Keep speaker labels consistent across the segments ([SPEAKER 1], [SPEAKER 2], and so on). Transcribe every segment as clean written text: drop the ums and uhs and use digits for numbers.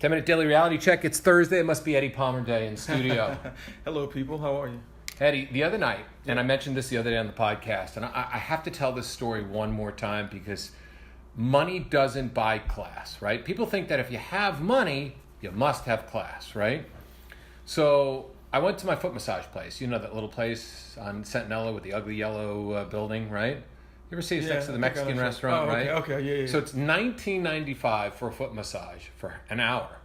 [SPEAKER 1] 10-minute daily reality check. It's Thursday. It must be Eddie Palmer Day in studio.
[SPEAKER 2] Hello, people. How are you?
[SPEAKER 1] Eddie, the other night, and I mentioned this the other day on the podcast, and I have to tell this story one more time because money doesn't buy class, right? People think that if you have money, you must have class, right? So I went to my foot massage place. You know that little place on Centinela with the ugly yellow building, right? You ever see it next to the Mexican restaurant, right?
[SPEAKER 2] Okay, yeah.
[SPEAKER 1] So it's $19.95 for a foot massage for an hour.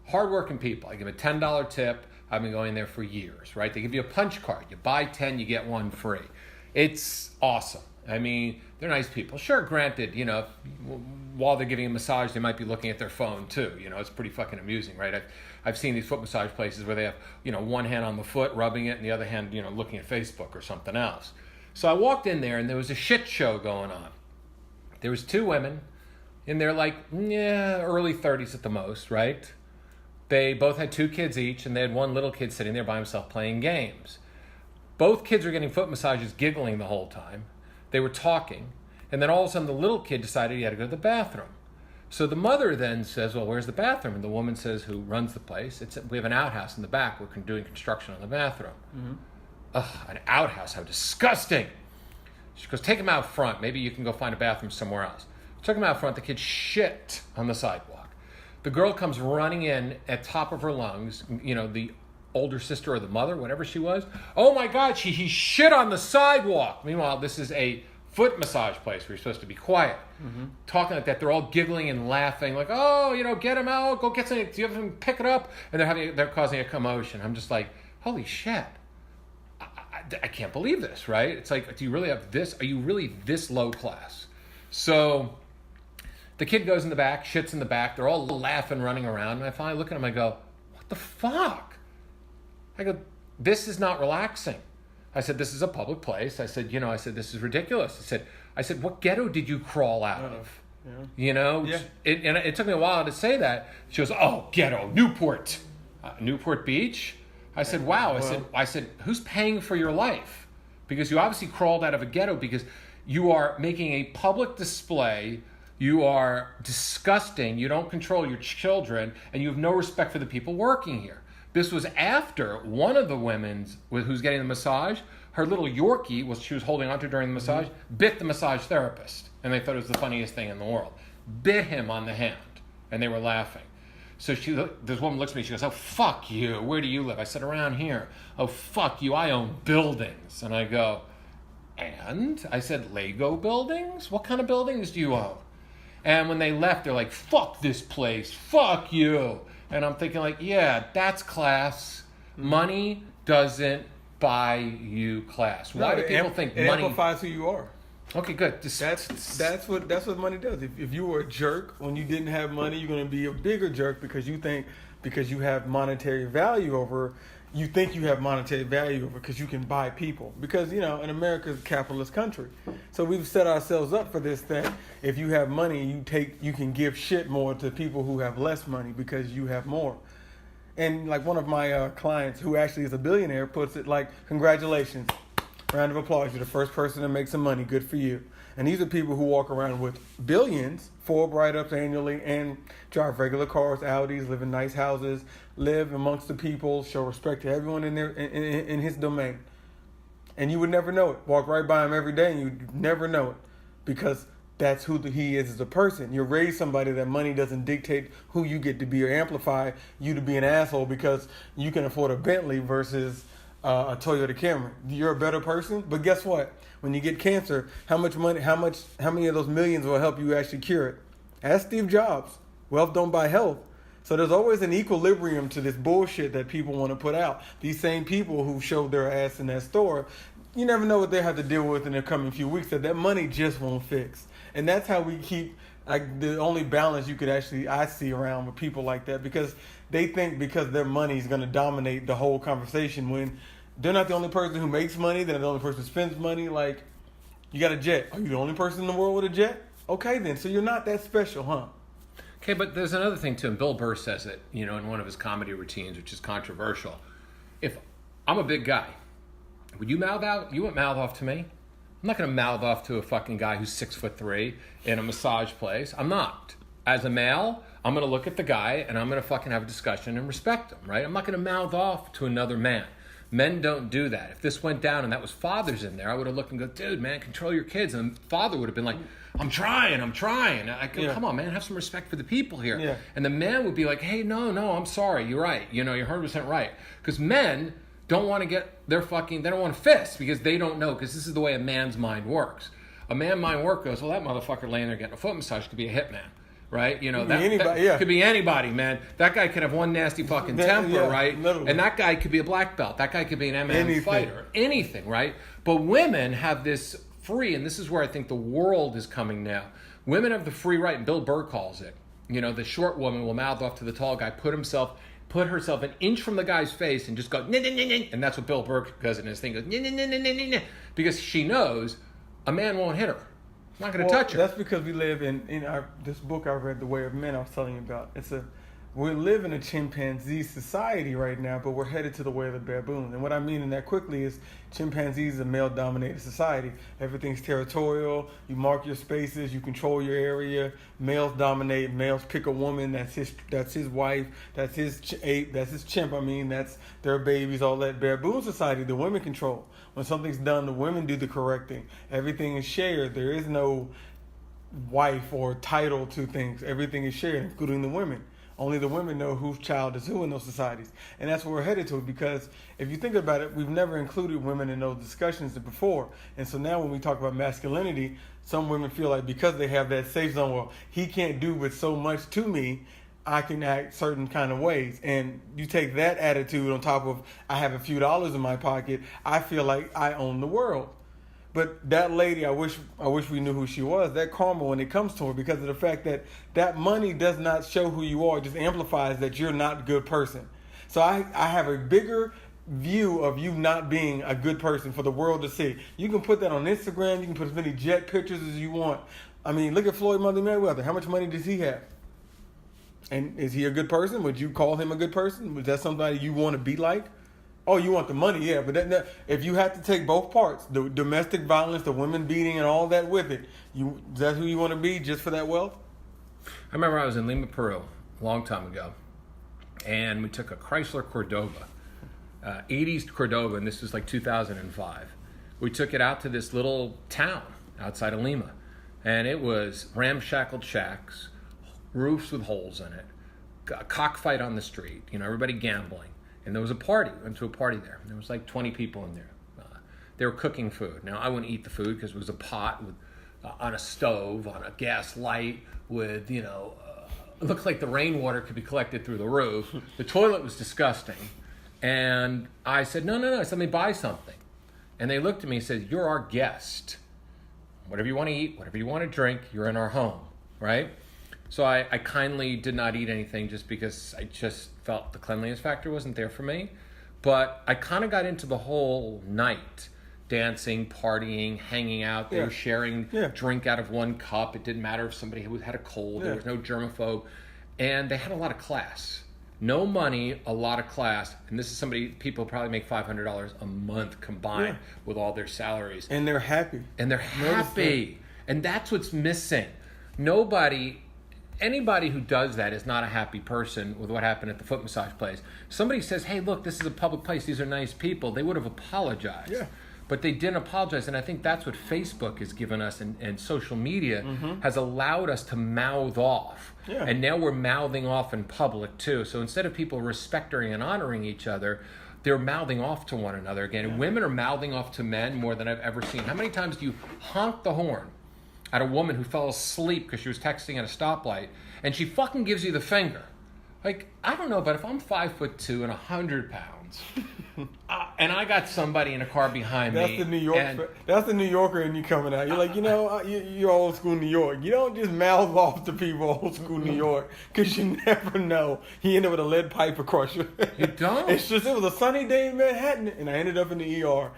[SPEAKER 1] Hardworking people. I give a $10 tip. I've been going there for years, right? They give you a punch card. You buy 10, you get one free. It's awesome. I mean, they're nice people. Sure, granted, you know, while they're giving a massage, they might be looking at their phone too. You know, it's pretty fucking amusing, right? I've seen these foot massage places where they have, you know, one hand on the foot rubbing it and the other hand, you know, looking at Facebook or something else. So I walked in there and there was a shit show going on. There was two women in their early 30s at the most, right? They both had two kids each and they had one little kid sitting there by himself playing games. Both kids were getting foot massages, giggling the whole time. They were talking. And then all of a sudden the little kid decided he had to go to the bathroom. So the mother then says, well, where's the bathroom? And the woman says, who runs the place, we have an outhouse in the back. We're doing construction on the bathroom. Mm-hmm. Ugh, an outhouse, how disgusting. She goes, take him out front. Maybe you can go find a bathroom somewhere else. Took him out front. The kid shit on the sidewalk. The girl comes running in at top of her lungs, you know, the older sister or the mother, whatever she was. Oh my God, he shit on the sidewalk. Meanwhile, this is a foot massage place where you're supposed to be quiet. Mm-hmm. Talking like that, they're all giggling and laughing like, oh, you know, get him out, go get something, do you have him pick it up? And they're causing a commotion. I'm just like, holy shit. I can't believe this, right? It's like, do you really have this? Are you really this low class? So the kid goes in the back, shits in the back. They're all laughing, running around. And I finally look at him, I go, what the fuck? I go, this is not relaxing. I said, this is a public place. I said, this is ridiculous. I said, what ghetto did you crawl out of? Yeah. You know? Yeah. It took me a while to say that. She goes, oh, ghetto, Newport. Newport Beach? I said, wow. I said, who's paying for your life? Because you obviously crawled out of a ghetto because you are making a public display. You are disgusting. You don't control your children, and you have no respect for the people working here. This was after one of the women who's getting the massage, her little Yorkie, she was holding onto during the massage, bit the massage therapist. And they thought it was the funniest thing in the world. Bit him on the hand, and they were laughing. So this woman looks at me, she goes, oh, fuck you. Where do you live? I said, around here. Oh, fuck you. I own buildings. And I go, and? I said, Lego buildings? What kind of buildings do you own? And when they left, they're like, fuck this place. Fuck you. And I'm thinking like, yeah, that's class. Money doesn't buy you class. Why do people think money...
[SPEAKER 2] It amplifies who you are.
[SPEAKER 1] Okay, good.
[SPEAKER 2] That's what money does. If you were a jerk when you didn't have money, you're going to be a bigger jerk because you think because you have monetary value over, you think you have monetary value over because you can buy people. Because, you know, in America's a capitalist country. So we've set ourselves up for this that if you have money, you can give shit more to people who have less money because you have more. And like one of my clients who actually is a billionaire puts it like, congratulations. Round of applause. You're the first person to make some money. Good for you. And these are people who walk around with billions, Forbes write-ups annually, and drive regular cars, Audis, live in nice houses, live amongst the people, show respect to everyone in his domain. And you would never know it. Walk right by him every day and you'd never know it because that's who he is as a person. You raise somebody that money doesn't dictate who you get to be or amplify you to be an asshole because you can afford a Bentley versus... a Toyota Camry. You're a better person, but guess what? When you get cancer, how many of those millions will help you actually cure it? Ask Steve Jobs. Wealth don't buy health. So there's always an equilibrium to this bullshit that people want to put out. These same people who showed their ass in that store, you never know what they have to deal with in the coming few weeks that money just won't fix. And that's how we keep like the only balance I see around with people like that because they think because their money is going to dominate the whole conversation when they're not the only person who makes money, they're the only person who spends money. Like, you got a jet. Are you the only person in the world with a jet? Okay then, so you're not that special, huh?
[SPEAKER 1] Okay, but there's another thing too, and Bill Burr says it, you know, in one of his comedy routines, which is controversial. If I'm a big guy, would you mouth out? You wouldn't mouth off to me. I'm not going to mouth off to a fucking guy who's 6'3" in a massage place. I'm not. As a male, I'm going to look at the guy and I'm going to fucking have a discussion and respect him, right? I'm not going to mouth off to another man. Men don't do that. If this went down and that was fathers in there, I would have looked and go, dude, man, control your kids. And father would have been like, I'm trying. I go, come on, man, have some respect for the people here.
[SPEAKER 2] Yeah.
[SPEAKER 1] And the man would be like, hey, no, I'm sorry. You're right. You're 100% right. Because men don't want to get they don't want to fist because they don't know, because this is the way a man's mind works. A man's mind goes, well, that motherfucker laying there getting a foot massage could be a hitman. Right, that could be anybody, man. That guy could have one nasty fucking temper, right? Literally. And that guy could be a black belt. That guy could be an MMA fighter. Anything, right? But women have this free, and this is where I think the world is coming now. Women have the free right, and Bill Burr calls it. The short woman will mouth off to the tall guy, put herself an inch from the guy's face, and just go, nah, nah, nah, nah. And that's what Bill Burr does in his thing. Goes, nah, nah, nah, nah, nah, nah. Because she knows a man won't hit her. Not going to touch her.
[SPEAKER 2] That's because we live in this book I read, The Way of Men, I was telling you about. We live in a chimpanzee society right now, but we're headed to the way of the baboon. And what I mean in that quickly is chimpanzees is a male-dominated society. Everything's territorial. You mark your spaces. You control your area. Males dominate. Males pick a woman. That's his wife. That's his ape. That's his chimp. That's their babies. All that. Baboon society, the women control. When something's done, the women do the correcting. Everything is shared. There is no wife or title to things. Everything is shared, including the women. Only the women know whose child is who in those societies. And that's what we're headed to, because if you think about it, we've never included women in those discussions before. And so now when we talk about masculinity, some women feel like because they have that safe zone, well, he can't do but so much to me, I can act certain kind of ways. And you take that attitude on top of, I have a few dollars in my pocket, I feel like I own the world. But that lady, I wish we knew who she was. That karma, when it comes to her, because of the fact that money does not show who you are, it just amplifies that you're not a good person. So I have a bigger view of you not being a good person for the world to see. You can put that on Instagram. You can put as many jet pictures as you want. Look at Floyd Mayweather. How much money does he have? And is he a good person? Would you call him a good person? Was that somebody you want to be like? Oh, you want the money, yeah. But if you have to take both parts, the domestic violence, the women beating, and all that with it, is that who you want to be just for that wealth?
[SPEAKER 1] I remember I was in Lima, Peru, a long time ago, and we took a Chrysler Cordoba, 80s Cordoba, and this was like 2005. We took it out to this little town outside of Lima, and it was ramshackled shacks, roofs with holes in it, a cockfight on the street, everybody gambling. And there was a party. We went to a party there. There was like 20 people in there. They were cooking food. Now, I wouldn't eat the food because it was a pot with, on a stove, on a gas light with, it looked like the rainwater could be collected through the roof. The toilet was disgusting. And I said, no. I said, let me buy something. And they looked at me and said, you're our guest. Whatever you want to eat, whatever you want to drink, you're in our home, right? So I kindly did not eat anything just because I just felt the cleanliness factor wasn't there for me. But I kind of got into the whole night, dancing, partying, hanging out. They were sharing drink out of one cup. It didn't matter if somebody had a cold. There was no germaphobe. And they had a lot of class. No money, a lot of class. And this is people probably make $500 a month combined with all their salaries.
[SPEAKER 2] And they're happy.
[SPEAKER 1] And that's what's missing. Anybody who does that is not a happy person with what happened at the foot massage place. Somebody says, hey, look, this is a public place. These are nice people. They would have apologized. Yeah. But they didn't apologize. And I think that's what Facebook has given us and social media has allowed us to mouth off. Yeah. And now we're mouthing off in public, too. So instead of people respecting and honoring each other, they're mouthing off to one another again. And women are mouthing off to men more than I've ever seen. How many times do you honk the horn at a woman who fell asleep because she was texting at a stoplight, and she fucking gives you the finger? Like, I don't know, but if I'm 5'2" and 100 pounds, and I got somebody in a car behind me,
[SPEAKER 2] that's the New Yorker in you coming out. You're like, you're old school New York. You don't just mouth off to people old school New York, because you never know. He ended up with a lead pipe across your head.
[SPEAKER 1] You don't.
[SPEAKER 2] It was a sunny day in Manhattan, and I ended up in the ER.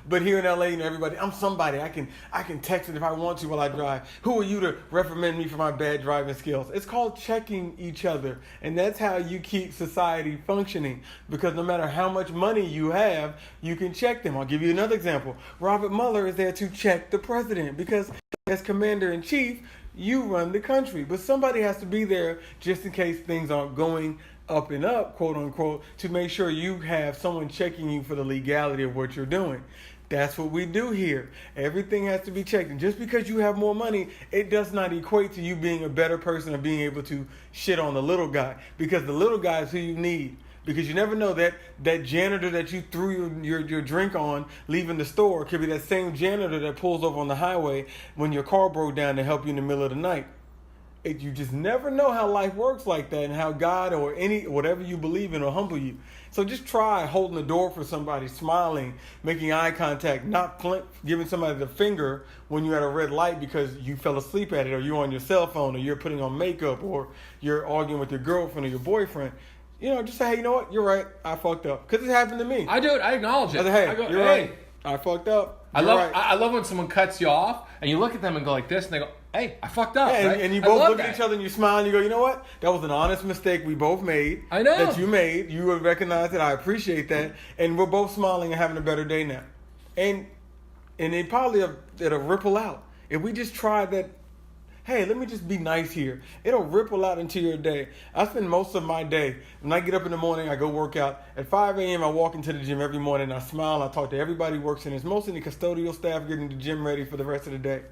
[SPEAKER 2] But here in LA, everybody, I'm somebody. I can text it if I want to while I drive. Who are you to recommend me for my bad driving skills? It's called checking each other, and that's how you keep society functioning. Because no matter how much money you have, you can check them. I'll give you another example. Robert Mueller is there to check the president, because as commander in chief, you run the country. But somebody has to be there just in case things aren't going up and up, quote unquote, to make sure you have someone checking you for the legality of what you're doing. That's what we do here. Everything has to be checked. And just because you have more money, it does not equate to you being a better person or being able to shit on the little guy. Because the little guy is who you need. Because you never know that janitor that you threw your drink on leaving the store could be that same janitor that pulls over on the highway when your car broke down to help you in the middle of the night. You just never know how life works like that and how God or whatever you believe in will humble you. So just try holding the door for somebody, smiling, making eye contact, not giving somebody the finger when you're at a red light because you fell asleep at it, or you're on your cell phone, or you're putting on makeup, or you're arguing with your girlfriend or your boyfriend. Just say, hey, you know what? You're right. I fucked up. Because it happened to me.
[SPEAKER 1] I do it. I acknowledge it.
[SPEAKER 2] I say, hey, you're right. I fucked up.
[SPEAKER 1] I love when someone cuts you off and you look at them and go like this and they go, hey, I fucked up.
[SPEAKER 2] Yeah,
[SPEAKER 1] right?
[SPEAKER 2] and you both look at each other and you smile and you go, you know what? That was an honest mistake we both made.
[SPEAKER 1] I know.
[SPEAKER 2] That you made. You would recognize it. I appreciate that. And we're both smiling and having a better day now. And it probably it'll ripple out. If we just try that, hey, let me just be nice here. It'll ripple out into your day. I spend most of my day, when I get up in the morning, I go work out. At 5 a.m., I walk into the gym every morning. I smile. I talk to everybody who works in it. It's mostly the custodial staff getting the gym ready for the rest of the day.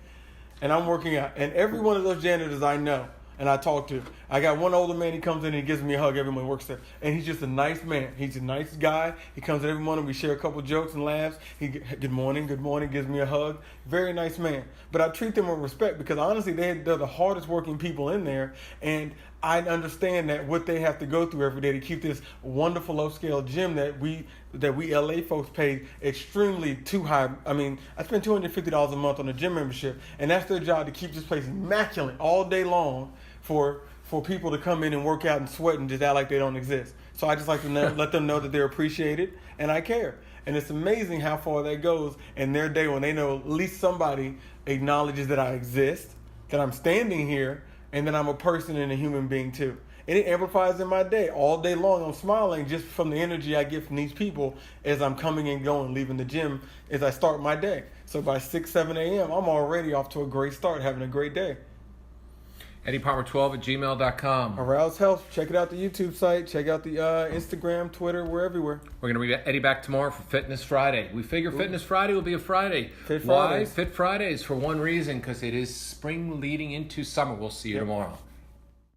[SPEAKER 2] And I'm working out. And every one of those janitors I know and I talk to. I got one older man, he comes in and he gives me a hug every morning, works there. And he's just a nice man. He's a nice guy. He comes in every morning, we share a couple jokes and laughs. Good morning, gives me a hug. Very nice man. But I treat them with respect because honestly, they're the hardest working people in there. And I understand that what they have to go through every day to keep this wonderful upscale gym that we LA folks pay extremely too high. I mean, I spend $250 a month on a gym membership, and that's their job, to keep this place immaculate all day long for people to come in and work out and sweat and just act like they don't exist. So I just like to let them know that they're appreciated and I care. And it's amazing how far that goes in their day when they know at least somebody acknowledges that I exist, that I'm standing here, and that I'm a person and a human being too. And it amplifies in my day. All day long, I'm smiling just from the energy I get from these people as I'm coming and going, leaving the gym, as I start my day. So by 6, 7 a.m., I'm already off to a great start, having a great day.
[SPEAKER 1] EddiePalmer12@gmail.com.
[SPEAKER 2] Arouse Health. Check it out, the YouTube site. Check out the Instagram, Twitter, we're everywhere.
[SPEAKER 1] We're going to bring Eddie back tomorrow for Fitness Friday. We figure Fitness Friday will be a Friday.
[SPEAKER 2] Fit Fridays.
[SPEAKER 1] Why? Fit Fridays for one reason, because it is spring leading into summer. We'll see you tomorrow.